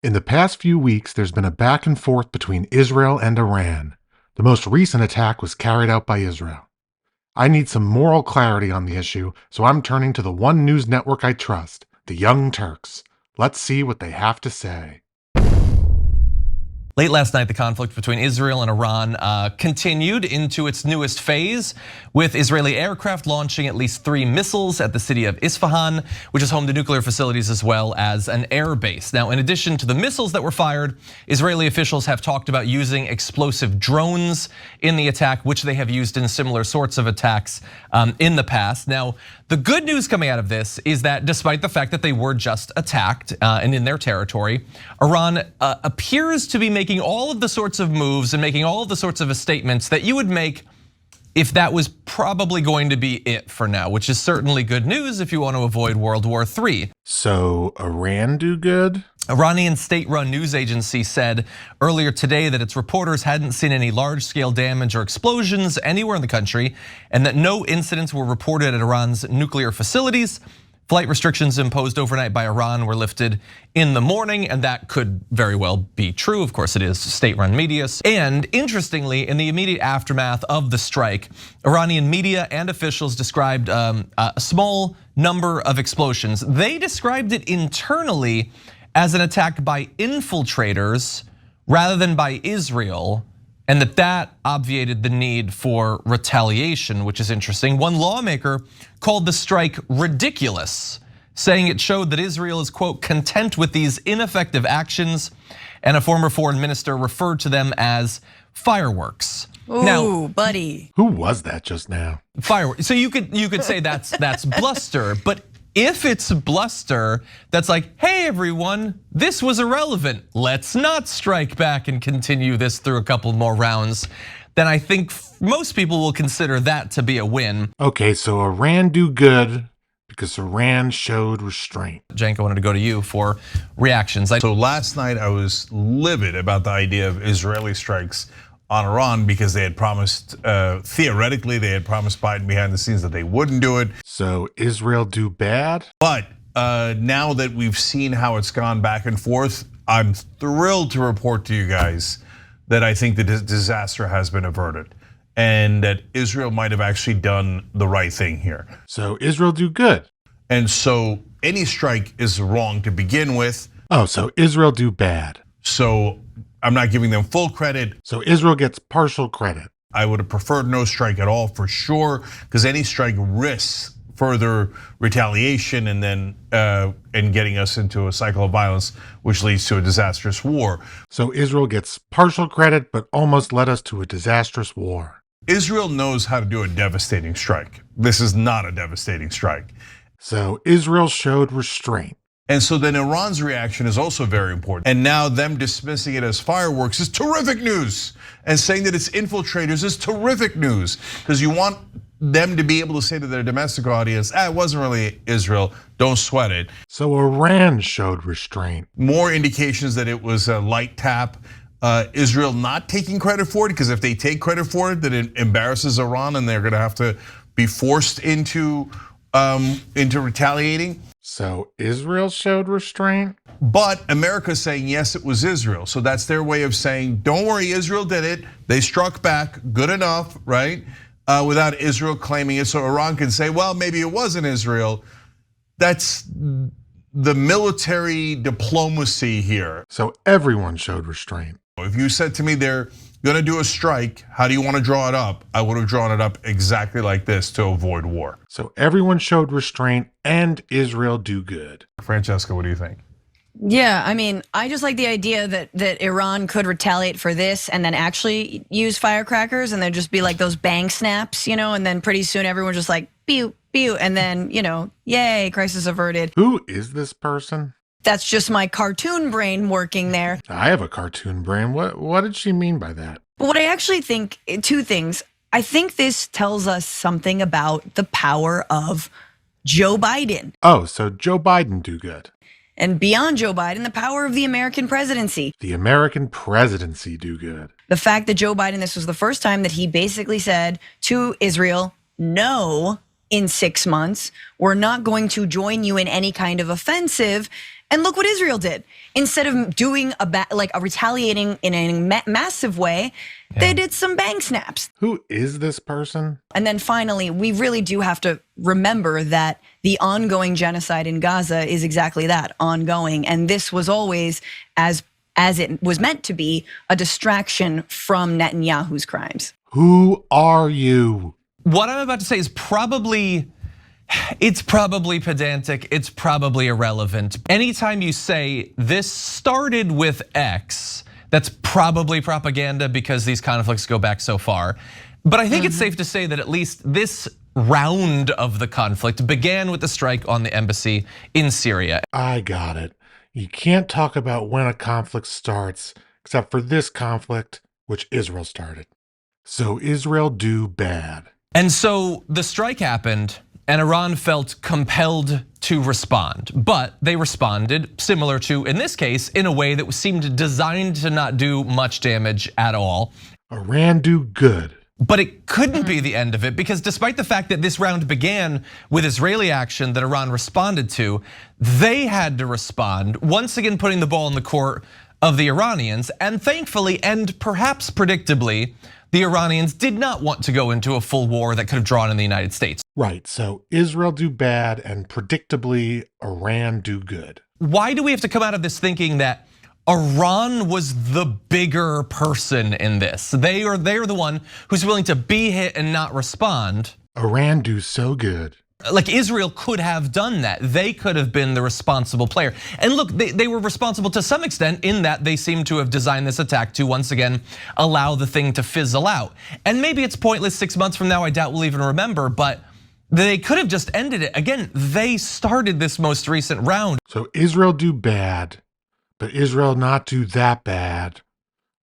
In the past few weeks, there's been a back and forth between Israel and Iran. The most recent attack was carried out by Israel. I need some moral clarity on the issue, so I'm turning to the one news network I trust, the Young Turks. Let's see what they have to say. Late last night, the conflict between Israel and Iran continued into its newest phase, with Israeli aircraft launching at least 3 missiles at the city of Isfahan, which is home to nuclear facilities as well as an air base. Now, in addition to the missiles that were fired, Israeli officials have talked about using explosive drones in the attack, which they have used in similar sorts of attacks in the past. Now, the good news coming out of this is that despite the fact that they were just attacked and in their territory, Iran appears to be making all of the sorts of moves and making all of the sorts of statements that you would make if that was probably going to be it for now, which is certainly good news if you want to avoid World War III. So Iran do good? Iranian state-run news agency said earlier today that its reporters hadn't seen any large-scale damage or explosions anywhere in the country, and that no incidents were reported at Iran's nuclear facilities. Flight restrictions imposed overnight by Iran were lifted in the morning, and that could very well be true. Of course, it is state-run media. And interestingly, in the immediate aftermath of the strike, Iranian media and officials described a small number of explosions. They described it internally as an attack by infiltrators rather than by Israel, and that obviated the need for retaliation, which is interesting. One lawmaker called the strike ridiculous, saying it showed that Israel is, quote, content with these ineffective actions, and a former foreign minister referred to them as fireworks. Ooh, now, buddy. Who was that just now? Fireworks. So you could say that's bluster, but if it's bluster, that's like, hey everyone, this was irrelevant. Let's not strike back and continue this through a couple more rounds. Then I think most people will consider that to be a win. Okay, so Iran do good because Iran showed restraint. Cenk, I wanted to go to you for reactions. So last night I was livid about the idea of Israeli strikes on Iran because they had promised, theoretically, they had promised Biden behind the scenes that they wouldn't do it. So Israel do bad? But now that we've seen how it's gone back and forth, I'm thrilled to report to you guys that I think the disaster has been averted and that Israel might have actually done the right thing here. So Israel do good? And so any strike is wrong to begin with. Oh, so Israel do bad. So I'm not giving them full credit. So Israel gets partial credit. I would have preferred no strike at all for sure, because any strike risks further retaliation and then and getting us into a cycle of violence, which leads to a disastrous war. So Israel gets partial credit, but almost led us to a disastrous war. Israel knows how to do a devastating strike. This is not a devastating strike. So Israel showed restraint. And so then Iran's reaction is also very important. And now them dismissing it as fireworks is terrific news. And saying that it's infiltrators is terrific news. Because you want them to be able to say to their domestic audience, it wasn't really Israel, don't sweat it. So Iran showed restraint. More indications that it was a light tap. Israel not taking credit for it, because if they take credit for it, then it embarrasses Iran and they're gonna have to be forced into retaliating. So Israel showed restraint? But America's saying, yes, it was Israel. So that's their way of saying, don't worry, Israel did it. They struck back, good enough, right? Without Israel claiming it. So Iran can say, well, maybe it wasn't Israel. That's the military diplomacy here. So everyone showed restraint. If you said to me they're gonna do a strike, how do you want to draw it up? I would have drawn it up exactly like this to avoid war. So everyone showed restraint and Israel do good. Francesca, what do you think? Yeah, I mean, I just like the idea that Iran could retaliate for this and then actually use firecrackers and then just be like those bang snaps, and then pretty soon everyone's just like, pew, pew, and then, yay, crisis averted. Who is this person? That's just my cartoon brain working there. I have a cartoon brain. What did she mean by that? But what I actually think, 2 things. I think this tells us something about the power of Joe Biden. Oh, so Joe Biden do good. And beyond Joe Biden, the power of the American presidency. The American presidency do good. The fact that Joe Biden, this was the first time that he basically said to Israel, no, in 6 months, we're not going to join you in any kind of offensive. And look what Israel did. Instead of doing a retaliating in a massive way, they did some bang snaps. Who is this person? And then finally, we really do have to remember that the ongoing genocide in Gaza is exactly that, ongoing. And this was always, as it was meant to be, a distraction from Netanyahu's crimes. Who are you? What I'm about to say is it's probably pedantic, it's probably irrelevant. Anytime you say this started with X, that's probably propaganda because these conflicts go back so far. But I think it's safe to say that at least this round of the conflict began with the strike on the embassy in Syria. I got it. You can't talk about when a conflict starts, except for this conflict, which Israel started. So Israel do bad. And so the strike happened, and Iran felt compelled to respond. But they responded, similar to, in this case, in a way that seemed designed to not do much damage at all. Iran do good. But it couldn't be the end of it, because despite the fact that this round began with Israeli action that Iran responded to, they had to respond, once again putting the ball in the court of the Iranians. And thankfully, and perhaps predictably, the Iranians did not want to go into a full war that could have drawn in the United States. Right, so Israel do bad, and predictably, Iran do good. Why do we have to come out of this thinking that Iran was the bigger person in this? They're the one who's willing to be hit and not respond. Iran do so good. Like Israel could have done that. They could have been the responsible player. And look, they were responsible to some extent in that they seem to have designed this attack to once again allow the thing to fizzle out. And maybe it's pointless 6 months from now, I doubt we'll even remember, but they could have just ended it. Again, they started this most recent round. So Israel do bad, but Israel not do that bad.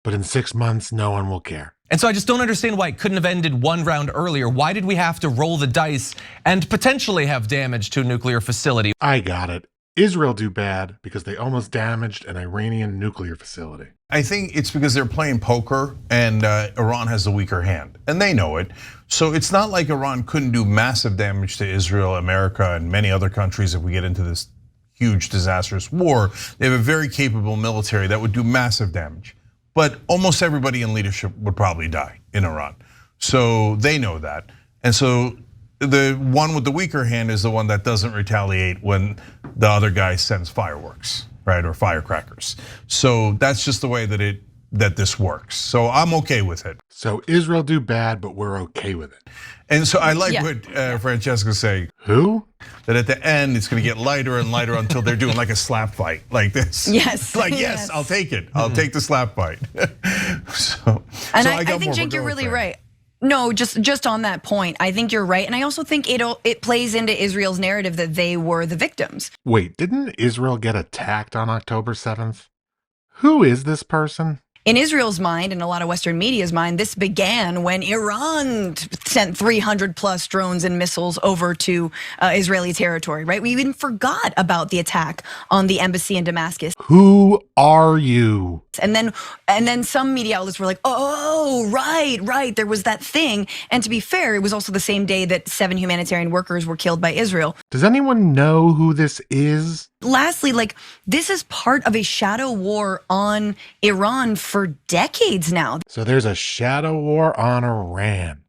But in 6 months, no one will care. And so I just don't understand why it couldn't have ended one round earlier. Why did we have to roll the dice and potentially have damage to a nuclear facility? I got it. Israel do bad because they almost damaged an Iranian nuclear facility. I think it's because they're playing poker and Iran has the weaker hand, and they know it. So it's not like Iran couldn't do massive damage to Israel, America, and many other countries if we get into this huge disastrous war. They have a very capable military that would do massive damage. But almost everybody in leadership would probably die in Iran. So they know that. And so the one with the weaker hand is the one that doesn't retaliate when the other guy sends fireworks, right, or firecrackers. So that's just the way that this works. So I'm okay with it. So Israel do bad, but we're okay with it. And so I like what Francesca's saying. Who? That at the end, it's gonna get lighter and lighter until they're doing like a slap fight, like this. Yes. Like, yes, I'll take it. I'll take the slap fight. I think, Jake, you're really right. No, just on that point, I think you're right. And I also think it plays into Israel's narrative that they were the victims. Wait, didn't Israel get attacked on October 7th? Who is this person? In Israel's mind and a lot of Western media's mind, this began when Iran sent 300 plus drones and missiles over to Israeli territory, right? We even forgot about the attack on the embassy in Damascus. Who are you? And then some media outlets were like, oh, right, there was that thing. And to be fair, it was also the same day that 7 humanitarian workers were killed by Israel. Does anyone know who this is? Lastly, like, this is part of a shadow war on Iran for decades now. So there's a shadow war on Iran.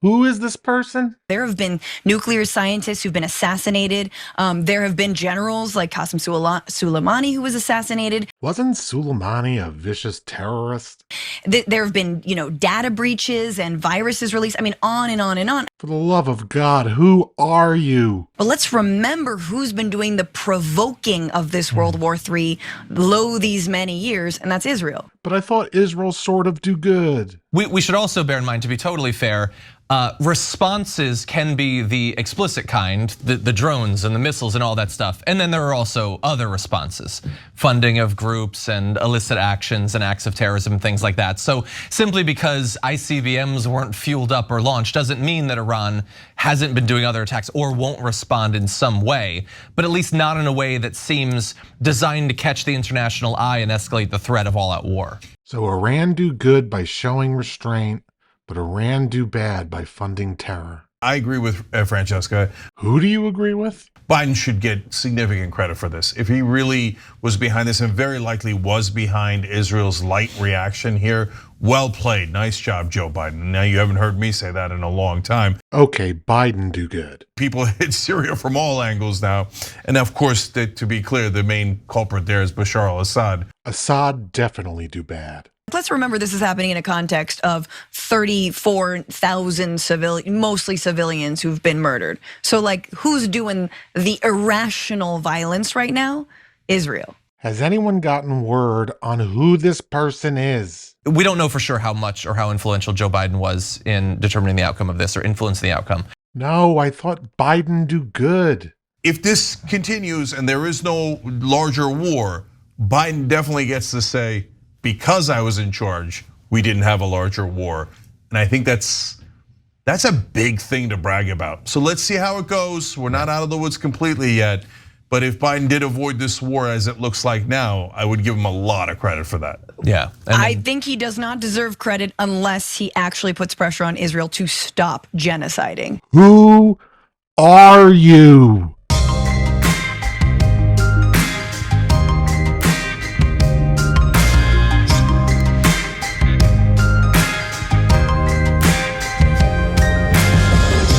Who is this person? There have been nuclear scientists who've been assassinated. There have been generals like Qasem Soleimani who was assassinated. Wasn't Soleimani a vicious terrorist? There have been, data breaches and viruses released. I mean, on and on and on. For the love of God, who are you? But let's remember who's been doing the provoking of this World War III these many years, and that's Israel. But I thought Israel sort of do good. We should also bear in mind, to be totally fair, responses can be the explicit kind, the drones and the missiles and all that stuff. And then there are also other responses, funding of groups and illicit actions and acts of terrorism, things like that. So simply because ICBMs weren't fueled up or launched doesn't mean that Iran hasn't been doing other attacks or won't respond in some way, but at least not in a way that seems designed to catch the international eye and escalate the threat of all-out war. So Iran do good by showing restraint, but Iran do bad by funding terror. I agree with Francesca. Who do you agree with? Biden should get significant credit for this. If he really was behind this, and very likely was behind Israel's light reaction here, well played. Nice job, Joe Biden. Now you haven't heard me say that in a long time. Okay, Biden do good. People hit Syria from all angles now. And of course, to be clear, the main culprit there is Bashar al-Assad. Assad definitely do bad. Let's remember this is happening in a context of 34,000 mostly civilians who've been murdered. So like, who's doing the irrational violence right now? Israel. Has anyone gotten word on who this person is? We don't know for sure how much or how influential Joe Biden was in determining the outcome of this or influencing the outcome. No, I thought Biden do good. If this continues and there is no larger war, Biden definitely gets to say, because I was in charge, we didn't have a larger war. And I think that's a big thing to brag about. So let's see how it goes. We're not out of the woods completely yet. But if Biden did avoid this war as it looks like now, I would give him a lot of credit for that. Yeah. I think he does not deserve credit unless he actually puts pressure on Israel to stop genociding. Who are you?